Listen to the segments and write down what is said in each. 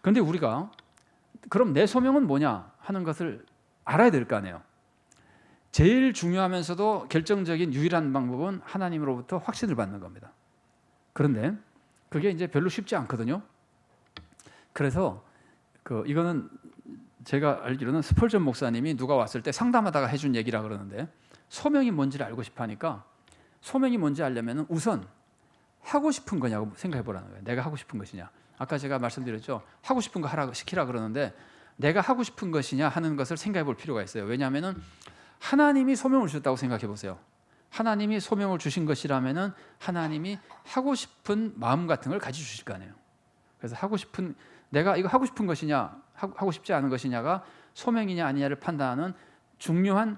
그런데 우리가 그럼 내 소명은 뭐냐 하는 것을 알아야 될 거 아니에요. 제일 중요하면서도 결정적인 유일한 방법은 하나님으로부터 확신을 받는 겁니다. 그런데 그게 이제 별로 쉽지 않거든요. 그래서 이거는 제가 알기로는 스펄전 목사님이 누가 왔을 때 상담하다가 해준 얘기라 그러는데, 소명이 뭔지를 알고 싶어 하니까 소명이 뭔지 알려면 우선 하고 싶은 거냐고 생각해 보라는 거예요. 내가 하고 싶은 것이냐. 아까 제가 말씀드렸죠. 하고 싶은 거 하라 시키라 그러는데 내가 하고 싶은 것이냐 하는 것을 생각해 볼 필요가 있어요. 왜냐하면 하나님이 소명을 주셨다고 생각해 보세요. 하나님이 소명을 주신 것이라면은 하나님이 하고 싶은 마음 같은 걸 가지고 주실 거 아니에요. 그래서 내가 이거 하고 싶은 것이냐 하고 싶지 않은 것이냐가 소명이냐 아니냐를 판단하는 중요한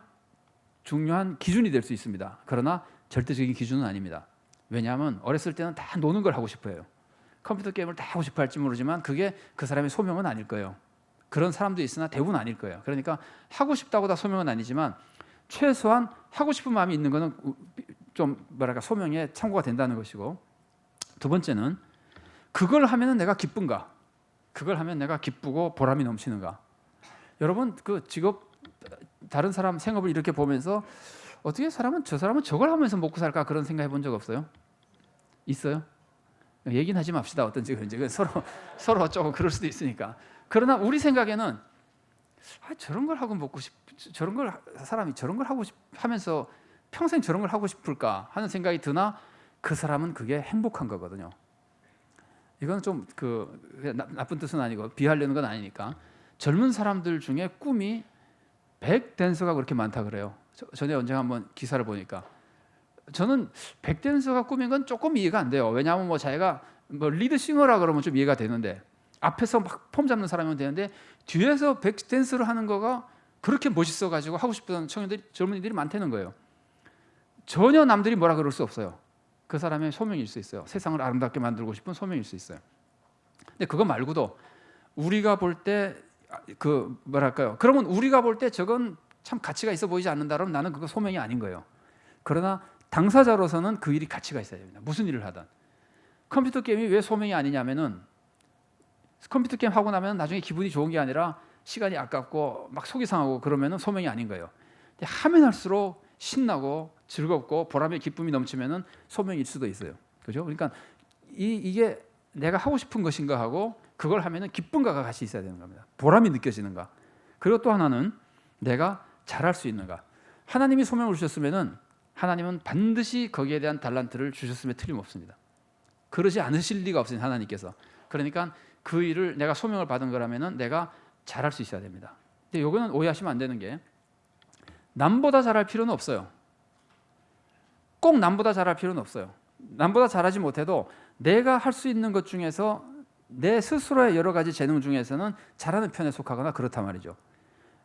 기준이 될 수 있습니다. 그러나 절대적인 기준은 아닙니다. 왜냐하면 어렸을 때는 다 노는 걸 하고 싶어 해요. 컴퓨터 게임을 다 하고 싶어 할지 모르지만 그게 그 사람의 소명은 아닐 거예요. 그런 사람도 있으나 대부분 아닐 거예요. 그러니까 하고 싶다고 다 소명은 아니지만 최소한 하고 싶은 마음이 있는 거는 좀 소명에 참고가 된다는 것이고, 두 번째는 그걸 하면 내가 기쁜가? 그걸 하면 내가 기쁘고 보람이 넘치는가? 여러분 그 직업 다른 사람 생업을 이렇게 보면서 어떻게 저 사람은 저걸 하면서 먹고 살까 그런 생각 해본 적 없어요? 있어요? 얘기는 하지 맙시다. 어떤지 서로 조금 그럴 수도 있으니까. 그러나 우리 생각에는 저런 걸 하고 먹고 사람이 저런 걸 하면서 평생 저런 걸 하고 싶을까 하는 생각이 드나 그 사람은 그게 행복한 거거든요. 이건 좀 나쁜 뜻은 아니고 비하려는 건 아니니까. 젊은 사람들 중에 꿈이 백댄서가 그렇게 많다 그래요. 전에 언제 한번 기사를 보니까 저는 백댄서가 꿈인 건 조금 이해가 안 돼요. 왜냐하면 자기가 리드싱어라 그러면 좀 이해가 되는데, 앞에서 막 폼 잡는 사람이면 되는데 뒤에서 백댄서를 하는 거가 그렇게 멋있어가지고 하고 싶던 젊은이들이 많다는 거예요. 전혀 남들이 뭐라 그럴 수 없어요. 그 사람의 소명일 수 있어요. 세상을 아름답게 만들고 싶은 소명일 수 있어요. 근데 그거 말고도 우리가 볼 때 그러면 우리가 볼 때 저건 참 가치가 있어 보이지 않는다 그러면 나는 그거 소명이 아닌 거예요. 그러나 당사자로서는 그 일이 가치가 있어야 됩니다. 무슨 일을 하든. 컴퓨터 게임이 왜 소명이 아니냐면은 컴퓨터 게임 하고 나면 나중에 기분이 좋은 게 아니라 시간이 아깝고 막 속이 상하고 그러면은 소명이 아닌 거예요. 근데 하면 할수록 신나고 즐겁고 보람의 기쁨이 넘치면은 소명일 수도 있어요. 그죠? 그러니까 이게 내가 하고 싶은 것인가 하고 그걸 하면은 기쁨과가 같이 있어야 되는 겁니다. 보람이 느껴지는가. 그리고 또 하나는 내가 잘할 수 있는가. 하나님이 소명을 주셨으면은 하나님은 반드시 거기에 대한 달란트를 주셨음에 틀림없습니다. 그러지 않으실 리가 없으니 하나님께서. 그러니까 그 일을 내가 소명을 받은 거라면은 내가 잘할 수 있어야 됩니다. 근데 이거는 오해하시면 안 되는 게 남보다 잘할 필요는 없어요. 꼭 남보다 잘할 필요는 없어요. 남보다 잘하지 못해도 내가 할 수 있는 것 중에서 내 스스로의 여러 가지 재능 중에서는 잘하는 편에 속하거나 그렇단 말이죠.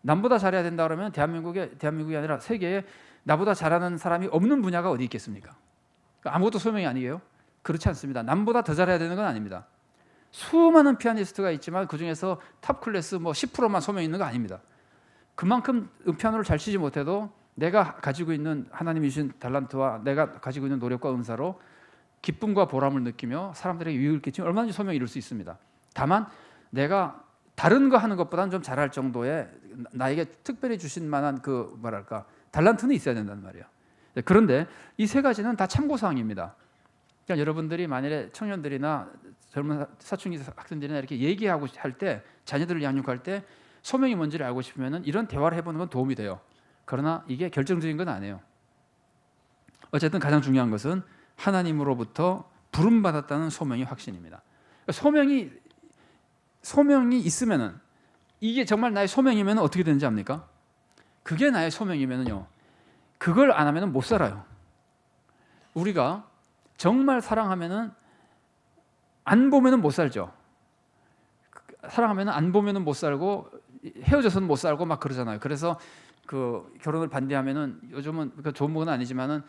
남보다 잘해야 된다 그러면 대한민국이 아니라 세계에 나보다 잘하는 사람이 없는 분야가 어디 있겠습니까? 아무것도 소명이 아니에요? 그렇지 않습니다. 남보다 더 잘해야 되는 건 아닙니다. 수많은 피아니스트가 있지만 그중에서 탑 클래스 10%만 소명이 있는 거 아닙니다. 그만큼 피아노를 잘 치지 못해도 내가 가지고 있는 하나님이 주신 달란트와 내가 가지고 있는 노력과 은사로 기쁨과 보람을 느끼며 사람들에게 유익을 끼치면 얼마든지 소명을 이룰 수 있습니다. 다만 내가 다른 거 하는 것보다는 좀 잘할 정도의 나에게 특별히 주신 만한 달란트는 있어야 된단 말이에요. 그런데 이 세 가지는 다 참고사항입니다. 그러니까 여러분들이 만일에 청년들이나 젊은 사춘기 학생들이나 이렇게 얘기하고 할 때 자녀들을 양육할 때 소명이 뭔지를 알고 싶으면 이런 대화를 해보는 건 도움이 돼요. 그러나 이게 결정적인 건 아니에요. 어쨌든 가장 중요한 것은 하나님으로부터 부름받았다는 소명의 확신입니다. 그러니까 소명이 있으면은 이게 정말 나의 소명이면 어떻게 되는지 압니까? 그게 나의 소명이면은요, 그걸 안 하면은 못 살아요. 우리가 정말 사랑하면은 안 보면은 못 살죠. 사랑하면은 안 보면은 못 살고 헤어져서는 못 살고 막 그러잖아요. 그래서 결혼을 반대하면은 요즘은 좋은 건 아니지만은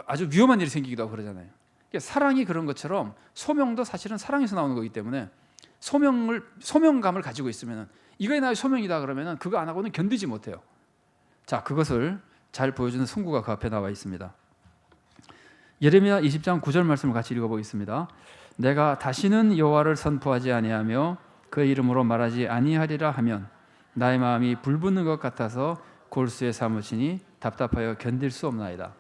아주 위험한 일이 생기기도 하고 그러잖아요. 그러니까 사랑이 그런 것처럼 소명도 사실은 사랑에서 나오는 거기 때문에 소명감을 가지고 있으면은 이거에 나의 소명이다 그러면은 그거 안 하고는 견디지 못해요. 자, 그것을 잘 보여주는 성구가 그 앞에 나와 있습니다. 예레미야 20장 9절 말씀을 같이 읽어보겠습니다. 내가 다시는 여호와를 선포하지 아니하며 그의 이름으로 말하지 아니하리라 하면 나의 마음이 불붙는 것 같아서 골수에 사무치니 답답하여 견딜 수 없나이다.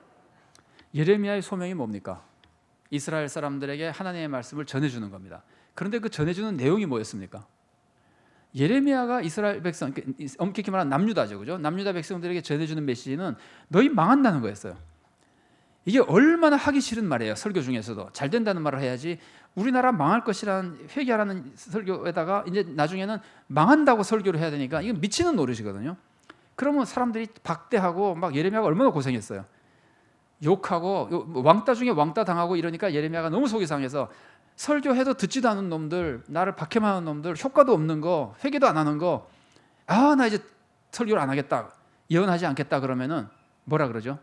예레미야의 소명이 뭡니까? 이스라엘 사람들에게 하나님의 말씀을 전해주는 겁니다. 그런데 그 전해주는 내용이 뭐였습니까? 예레미야가 이스라엘 백성, 엄격히 말하면 남유다죠, 그죠? 남유다 백성들에게 전해주는 메시지는 너희 망한다는 거였어요. 이게 얼마나 하기 싫은 말이에요. 설교 중에서도 잘 된다는 말을 해야지 우리나라 망할 것이라는 회개하라는 설교에다가 이제 나중에는 망한다고 설교를 해야 되니까 이건 미치는 노릇이거든요. 그러면 사람들이 박대하고 막 예레미야가 얼마나 고생했어요. 욕하고 왕따 중에 왕따 당하고 이러니까 예레미야가 너무 속이 상해서 설교해도 듣지도 않은 놈들, 나를 박해하는 놈들, 효과도 없는 거, 회개도 안 하는 거, 아, 나 이제 설교를 안 하겠다, 예언하지 않겠다 그러면은 뭐라 그러죠?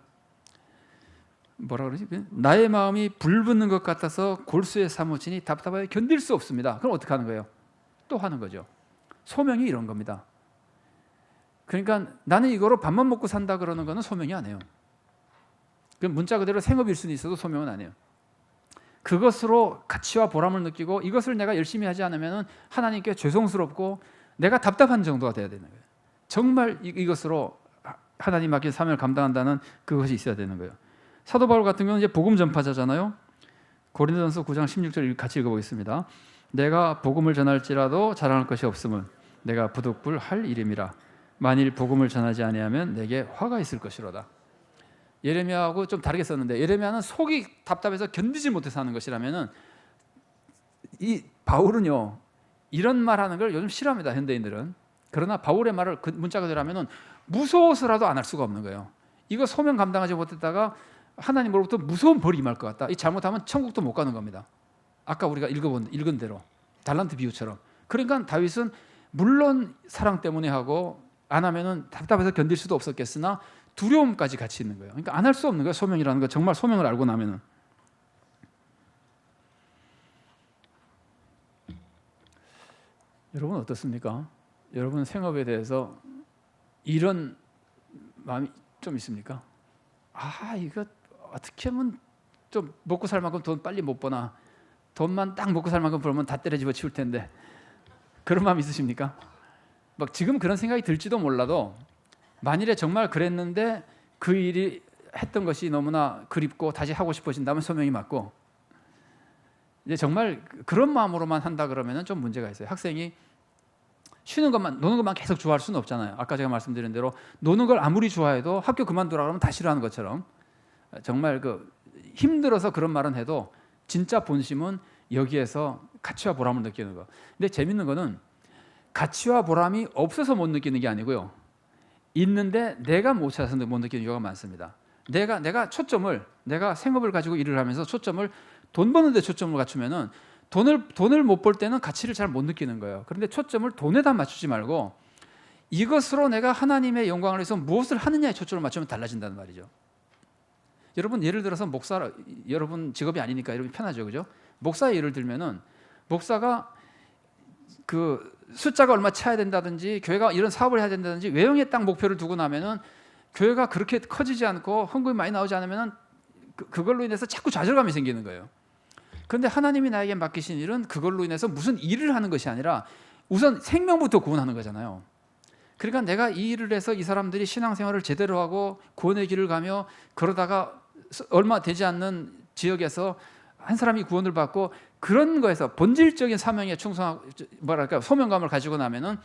뭐라 그러지? 나의 마음이 불붙는 것 같아서 골수에 사무치니 답답하여 견딜 수 없습니다. 그럼 어떻게 하는 거예요? 또 하는 거죠. 소명이 이런 겁니다. 그러니까 나는 이거로 밥만 먹고 산다 그러는 거는 소명이 아니에요. 그 문자 그대로 생업일 수는 있어도 소명은 아니에요. 그것으로 가치와 보람을 느끼고 이것을 내가 열심히 하지 않으면 하나님께 죄송스럽고 내가 답답한 정도가 돼야 되는 거예요. 정말 이것으로 하나님 맡긴 사명을 감당한다는 그것이 있어야 되는 거예요. 사도 바울 같은 경우는 이제 복음 전파자잖아요. 고린도전서 9장 16절 같이 읽어보겠습니다. 내가 복음을 전할지라도 자랑할 것이 없음은 내가 부득불할 일임이라. 만일 복음을 전하지 아니하면 내게 화가 있을 것이로다. 예레미야하고 좀 다르게 썼는데 예레미야는 속이 답답해서 견디지 못해서 하는 것이라면은 이 바울은요 이런 말하는 걸 요즘 싫어합니다. 현대인들은. 그러나 바울의 말을 그 문자 그대로 하면은 무서워서라도 안 할 수가 없는 거예요. 이거 소명 감당하지 못했다가 하나님으로부터 무서운 벌이 임할 것 같다. 이 잘못하면 천국도 못 가는 겁니다. 아까 우리가 읽은 대로 달란트 비유처럼. 그러니까 다윗은 물론 사랑 때문에 하고 안 하면은 답답해서 견딜 수도 없었겠으나 두려움까지 같이 있는 거예요. 그러니까 안 할 수 없는 거예요. 소명이라는 거. 정말 소명을 알고 나면은. 여러분 어떻습니까? 여러분 생업에 대해서 이런 마음이 좀 있습니까? 아, 이거 어떻게 하면 좀 먹고 살 만큼 돈 빨리 못 버나? 돈만 딱 먹고 살 만큼 벌면 다 때려 집어치울 텐데. 그런 마음 있으십니까? 막 지금 그런 생각이 들지도 몰라도 만일에 정말 그랬는데 그 일이 했던 것이 너무나 그립고 다시 하고 싶어진다면 소명이 맞고, 이제 정말 그런 마음으로만 한다 그러면은 좀 문제가 있어요. 학생이 쉬는 것만, 노는 것만 계속 좋아할 수는 없잖아요. 아까 제가 말씀드린 대로 노는 걸 아무리 좋아해도 학교 그만두라 그러면 다 싫어하는 것처럼 정말 그 힘들어서 그런 말은 해도 진짜 본심은 여기에서 가치와 보람을 느끼는 거. 근데 재밌는 거는 가치와 보람이 없어서 못 느끼는 게 아니고요. 있는데 내가 못 찾아서 못 느끼는 경우가 많습니다. 내가 초점을, 내가 생업을 가지고 일을 하면서 초점을 돈 버는 데 초점을 갖추면은 돈을 못 벌 때는 가치를 잘 못 느끼는 거예요. 그런데 초점을 돈에다 맞추지 말고 이것으로 내가 하나님의 영광을 위해서 무엇을 하느냐에 초점을 맞추면 달라진다는 말이죠. 여러분 예를 들어서 목사, 여러분 직업이 아니니까 여러분 편하죠, 그죠? 목사의 예를 들면은 목사가 그 숫자가 얼마 차야 된다든지 교회가 이런 사업을 해야 된다든지 외형에 딱 목표를 두고 나면은 교회가 그렇게 커지지 않고 헌금이 많이 나오지 않으면은 그걸로 인해서 자꾸 좌절감이 생기는 거예요. 그런데 하나님이 나에게 맡기신 일은 그걸로 인해서 무슨 일을 하는 것이 아니라 우선 생명부터 구원하는 거잖아요. 그러니까 내가 이 일을 해서 이 사람들이 신앙생활을 제대로 하고 구원의 길을 가며 그러다가 얼마 되지 않는 지역에서 한 사람이 구원을 받고 그런 거에서 본질적인 사명에 충성하고 뭐랄까 소명감을 가지고 나면은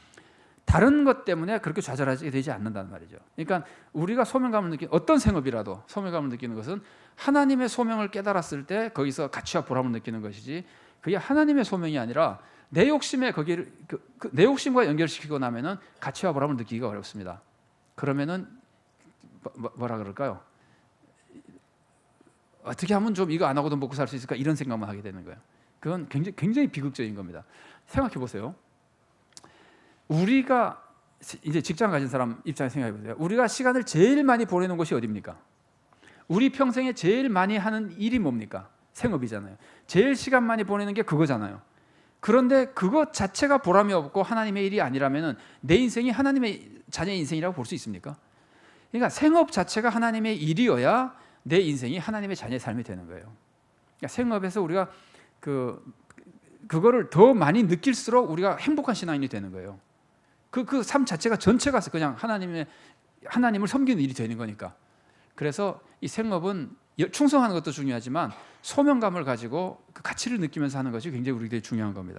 다른 것 때문에 그렇게 좌절하게 되지 않는다는 말이죠. 그러니까 우리가 소명감을 느끼는 어떤 생업이라도 소명감을 느끼는 것은 하나님의 소명을 깨달았을 때 거기서 가치와 보람을 느끼는 것이지 그게 하나님의 소명이 아니라 내 욕심에 거기를 내 욕심과 연결시키고 나면은 가치와 보람을 느끼기가 어렵습니다. 그러면은 뭐라 그럴까요? 어떻게 하면 좀 이거 안 하고도 먹고 살 수 있을까 이런 생각만 하게 되는 거예요. 그건 굉장히 비극적인 겁니다. 생각해 보세요. 우리가 이제 직장 가진 사람 입장에서 생각해 보세요. 우리가 시간을 제일 많이 보내는 곳이 어디입니까? 우리 평생에 제일 많이 하는 일이 뭡니까? 생업이잖아요. 제일 시간 많이 보내는 게 그거잖아요. 그런데 그것 자체가 보람이 없고 하나님의 일이 아니라면 내 인생이 하나님의 자녀의 인생이라고 볼 수 있습니까? 그러니까 생업 자체가 하나님의 일이어야 내 인생이 하나님의 자녀의 삶이 되는 거예요. 그러니까 생업에서 우리가 그거를 더 많이 느낄수록 우리가 행복한 신앙인이 되는 거예요. 그 삶 자체가 전체가 그냥 하나님을 섬기는 일이 되는 거니까. 그래서 이 생업은 충성하는 것도 중요하지만 소명감을 가지고 그 가치를 느끼면서 하는 것이 굉장히 우리에게 중요한 겁니다.